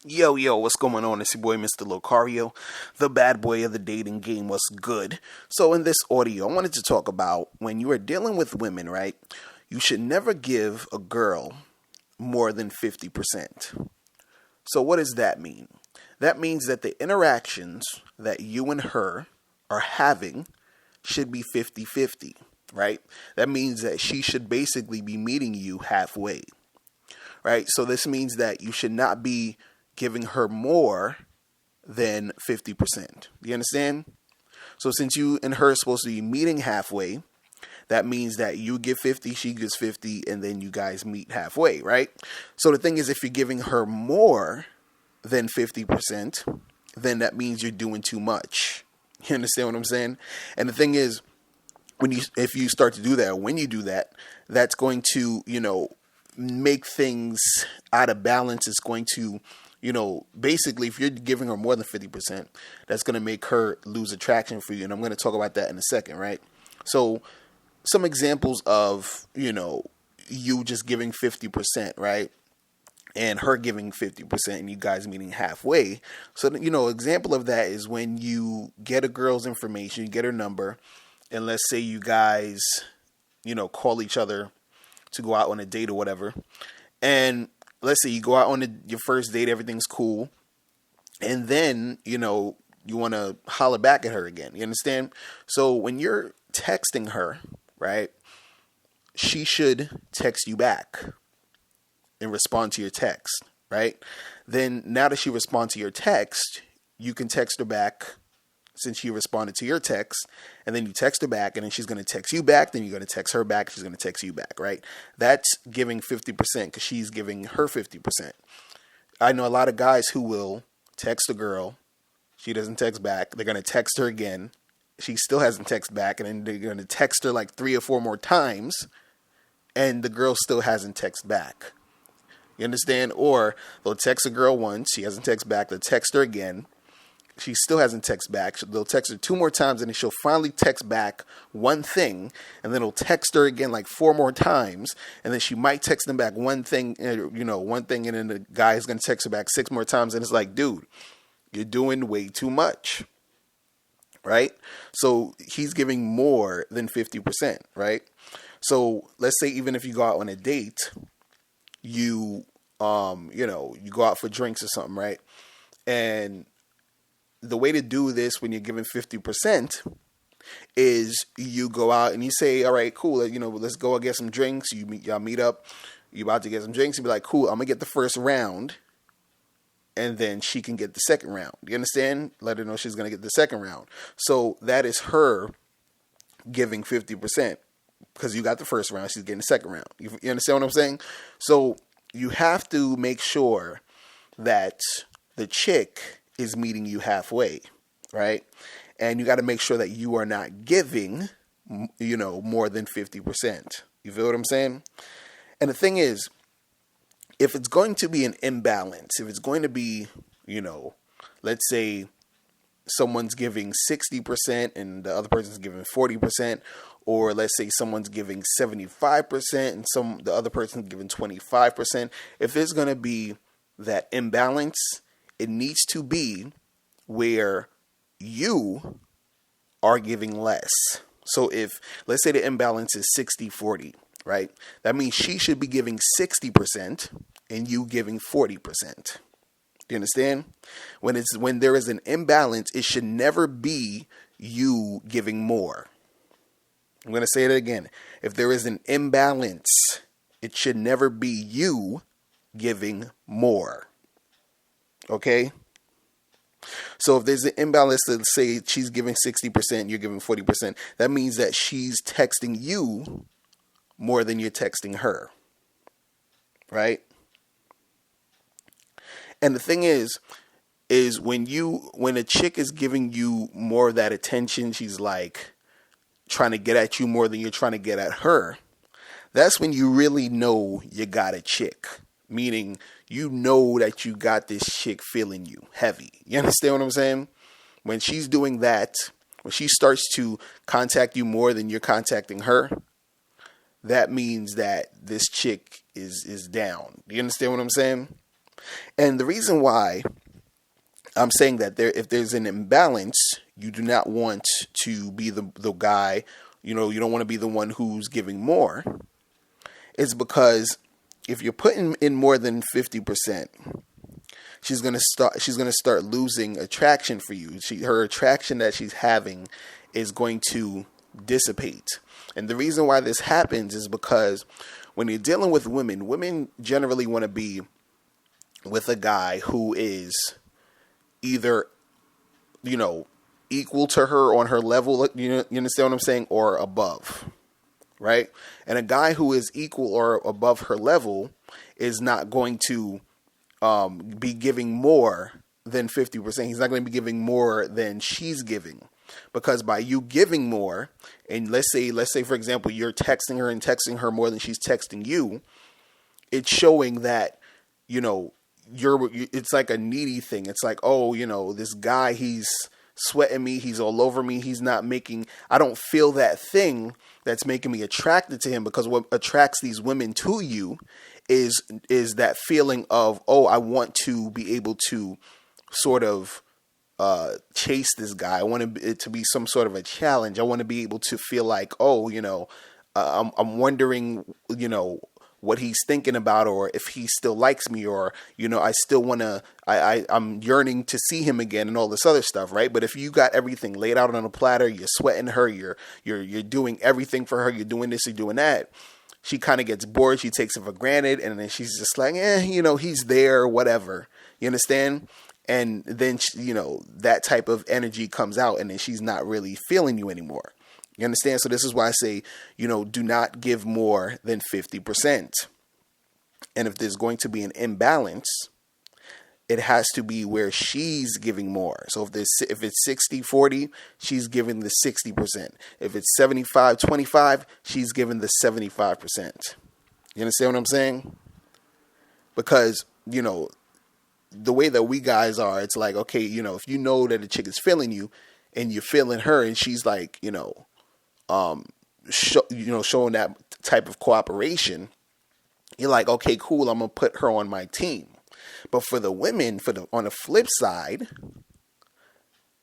Yo, what's going on? It's your boy, Mr. Locario, the bad boy of the dating game. What's good? So, in this audio, I wanted to talk about when you are dealing with women, right? You should never give a girl more than 50%. So, what does that mean? That means that the interactions that you and her are having should be 50-50, right? That means that she should basically be meeting you halfway, right? So, this means that you should not be giving her more than 50%. Do you understand? So since you and her are supposed to be meeting halfway, that means that you give 50, she gives 50, and then you guys meet halfway, right? So the thing is, if you're giving her more than 50%, then that means you're doing too much. You understand what I'm saying? And the thing is, if you start to do that, when you do that, that's going to, make things out of balance. It's going to, basically, if you're giving her more than 50%, that's going to make her lose attraction for you. And I'm going to talk about that in a second, right? So some examples of, you just giving 50%, right? And her giving 50% and you guys meeting halfway. So, example of that is when you get a girl's information, you get her number, and let's say you guys, call each other to go out on a date or whatever. And let's say you go out on your first date, everything's cool. And then, you want to holler back at her again. You understand? So when you're texting her, right, she should text you back and respond to your text, right? Then now that she responds to your text, you can text her back since she responded to your text, and then you text her back, and then she's going to text you back, then you're going to text her back, she's going to text you back, right? That's giving 50% because she's giving her 50%. I know a lot of guys who will text a girl, she doesn't text back, they're going to text her again, she still hasn't texted back, and then they're going to text her like 3 or 4 more times, and the girl still hasn't texted back. You understand? Or they'll text a girl once, she hasn't texted back, they'll text her again, she still hasn't texted back. They'll text her 2 more times, and then she'll finally text back one thing, and then he'll text her again like 4 more times, and then she might text him back one thing, one thing, and then the guy is going to text her back 6 more times, and it's like, dude, you're doing way too much, right? So he's giving more than 50%, right? So let's say even if you go out on a date, you go out for drinks or something, right? And the way to do this when you're giving 50% is you go out and you say, all right, cool, let's go and get some drinks. Y'all meet up, you about to get some drinks, and be like, cool, I'm gonna get the first round, and then she can get the second round. You understand? Let her know she's gonna get the second round. So that is her giving 50% because you got the first round, she's getting the second round. You understand what I'm saying? So you have to make sure that the chick is meeting you halfway, right? And you got to make sure that you are not giving, more than 50%. You feel what I'm saying? And the thing is, if it's going to be an imbalance, if it's going to be, let's say someone's giving 60% and the other person's giving 40%, or let's say someone's giving 75% and the other person's giving 25%. If there's going to be that imbalance, it needs to be where you are giving less. So if, let's say the imbalance is 60-40, right? That means she should be giving 60% and you giving 40%. Do you understand? When there is an imbalance, it should never be you giving more. I'm going to say it again. If there is an imbalance, it should never be you giving more. Okay? So if there's an imbalance, let's say she's giving 60%, you're giving 40%, that means that she's texting you more than you're texting her. Right? And the thing is when a chick is giving you more of that attention, she's like trying to get at you more than you're trying to get at her, that's when you really know you got a chick. Meaning, you know that you got this chick feeling you heavy. You understand what I'm saying? When she's doing that, when she starts to contact you more than you're contacting her, that means that this chick is down. Do you understand what I'm saying? And the reason why I'm saying that if there's an imbalance, you do not want to be the guy, you don't want to be the one who's giving more, is because if you're putting in more than 50%, she's gonna start losing attraction for you. Her attraction that she's having is going to dissipate. And the reason why this happens is because when you're dealing with women generally want to be with a guy who is either, equal to her on her level, you understand what I'm saying, or above, right? And a guy who is equal or above her level is not going to be giving more than 50%. He's not going to be giving more than she's giving, because by you giving more, and let's say for example, you're texting her more than she's texting you, it's showing that, it's like a needy thing. It's like, oh, this guy, he's sweating me, he's all over me, I don't feel that thing that's making me attracted to him, because what attracts these women to you is that feeling of, oh, I want to be able to sort of chase this guy. I want it to be some sort of a challenge. I want to be able to feel like, oh, I'm wondering, what he's thinking about, or if he still likes me, or, I still want to, I'm yearning to see him again, and all this other stuff, right? But if you got everything laid out on a platter, you're sweating her, you're doing everything for her, you're doing this, you're doing that, she kind of gets bored, she takes it for granted, and then she's just like, he's there, whatever. You understand? And then, that type of energy comes out, and then she's not really feeling you anymore. You understand? So this is why I say, do not give more than 50%. And if there's going to be an imbalance, it has to be where she's giving more. So if it's 60-40, she's giving the 60%. If it's 75-25, she's giving the 75%. You understand what I'm saying? Because, the way that we guys are, it's like, okay, if you know that a chick is feeling you and you're feeling her, and she's like, showing that type of cooperation, you're like, okay, cool, I'm gonna put her on my team. But for the women, on the flip side,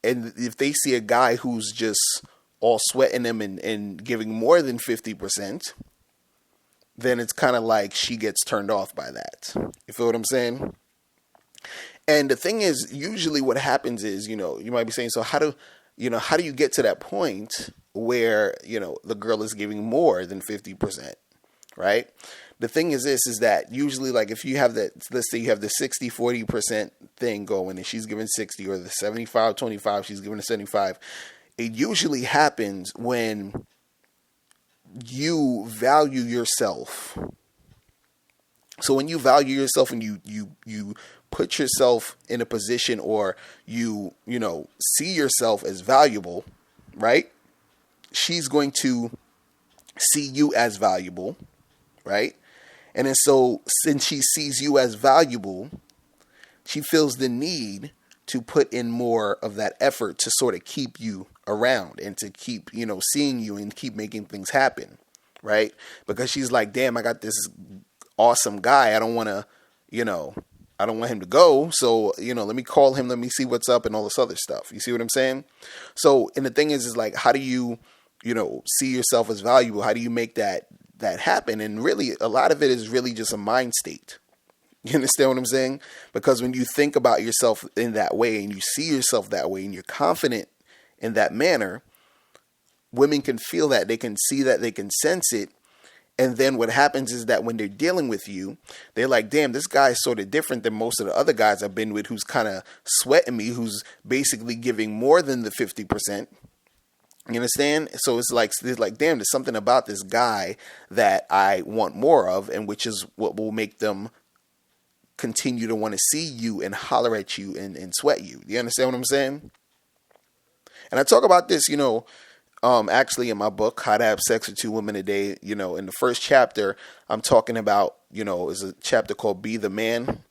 and if they see a guy who's just all sweating them and giving more than 50%, then it's kind of like she gets turned off by that. You feel what I'm saying? And the thing is, usually what happens is, you might be saying, so how do you get to that point where, the girl is giving more than 50%, right? The thing is this, is that usually, like, if you have that, let's say you have the 60-40% thing going, and she's giving 60, or the 75-25, she's giving a 75, it usually happens when you value yourself. So when you value yourself and you put yourself in a position, or you see yourself as valuable, right? She's going to see you as valuable, right? And then so since she sees you as valuable, she feels the need to put in more of that effort to sort of keep you around, and to keep, seeing you and keep making things happen, right? Because she's like, damn, I got this awesome guy. I don't want him to go. So, let me call him. Let me see what's up and all this other stuff. You see what I'm saying? So, and the thing is like, how do you, see yourself as valuable? How do you make that happen? And really, a lot of it is really just a mind state. You understand what I'm saying? Because when you think about yourself in that way, and you see yourself that way, and you're confident in that manner, women can feel that, they can see that, they can sense it. And then what happens is that when they're dealing with you, they're like, damn, this guy's sort of different than most of the other guys I've been with, who's kind of sweating me, who's basically giving more than the 50%. You understand? So it's like, damn, there's something about this guy that I want more of, and which is what will make them continue to want to see you and holler at you and sweat you. You understand what I'm saying? And I talk about this, actually in my book, How to Have Sex with Two Women a Day. In the first chapter, I'm talking about, is a chapter called Be the Man.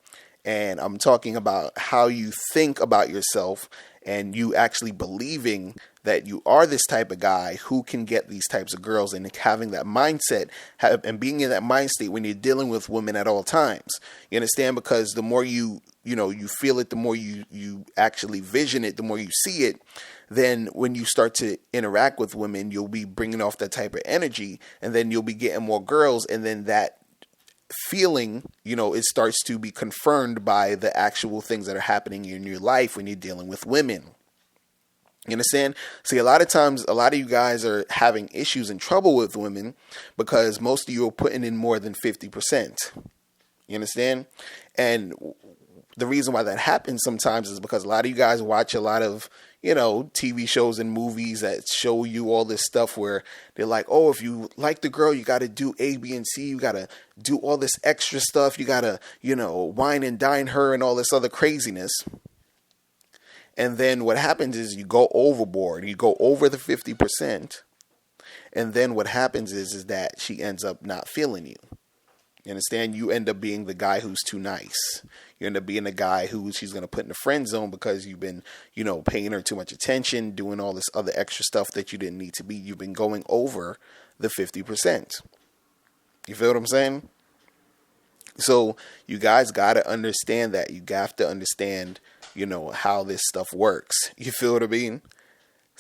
And I'm talking about how you think about yourself and you actually believing that you are this type of guy who can get these types of girls, and having that mindset and being in that mind state when you're dealing with women at all times. You understand? Because the more you feel it, the more you actually vision it, the more you see it, then when you start to interact with women, you'll be bringing off that type of energy, and then you'll be getting more girls, and then that feeling, it starts to be confirmed by the actual things that are happening in your life when you're dealing with women. You understand? See, a lot of times, a lot of you guys are having issues and trouble with women because most of you are putting in more than 50%. You understand? And the reason why that happens sometimes is because a lot of you guys watch a lot of, TV shows and movies that show you all this stuff where they're like, oh, if you like the girl, you got to do A, B, and C. You got to do all this extra stuff. You got to, wine and dine her and all this other craziness. And then what happens is you go overboard. You go over the 50%. And then what happens is that she ends up not feeling you. You understand? You end up being the guy who's too nice. You end up being the guy who she's going to put in the friend zone because you've been, paying her too much attention, doing all this other extra stuff that you didn't need to be. You've been going over the 50%. You feel what I'm saying? So you guys got to understand that. You have to understand, how this stuff works. You feel what I mean?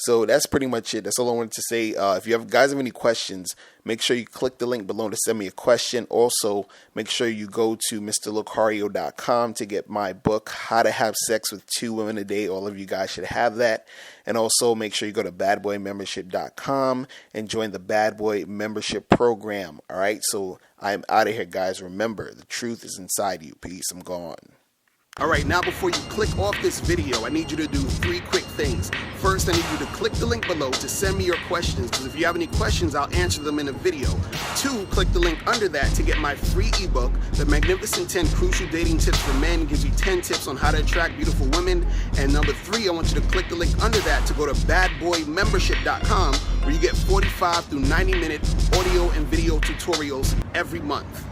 So that's pretty much it. That's all I wanted to say. If you guys have any questions, make sure you click the link below to send me a question. Also, make sure you go to MrLocario.com to get my book, How to Have Sex with 2 Women a Day. All of you guys should have that. And also make sure you go to badboymembership.com and join the Bad Boy Membership Program. All right. So I'm out of here, guys. Remember, the truth is inside you. Peace. I'm gone. All right, now before you click off this video, I need you to do 3 quick things. First, I need you to click the link below to send me your questions, because if you have any questions, I'll answer them in a video. 2, click the link under that to get my free ebook, The Magnificent 10 Crucial Dating Tips for Men. Gives you 10 tips on how to attract beautiful women. And number 3, I want you to click the link under that to go to badboymembership.com, where you get 45 to 90-minute audio and video tutorials every month.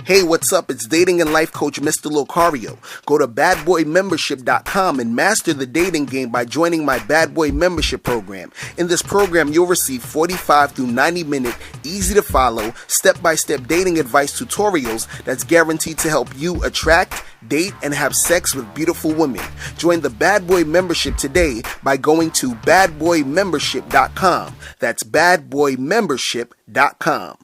Hey, what's up? It's dating and life coach Mr. Locario. Go to badboymembership.com and master the dating game by joining my Bad Boy Membership Program. In this program, you'll receive 45 to 90-minute, easy-to-follow, step-by-step dating advice tutorials that's guaranteed to help you attract, date, and have sex with beautiful women. Join the Bad Boy Membership today by going to badboymembership.com. That's badboymembership.com.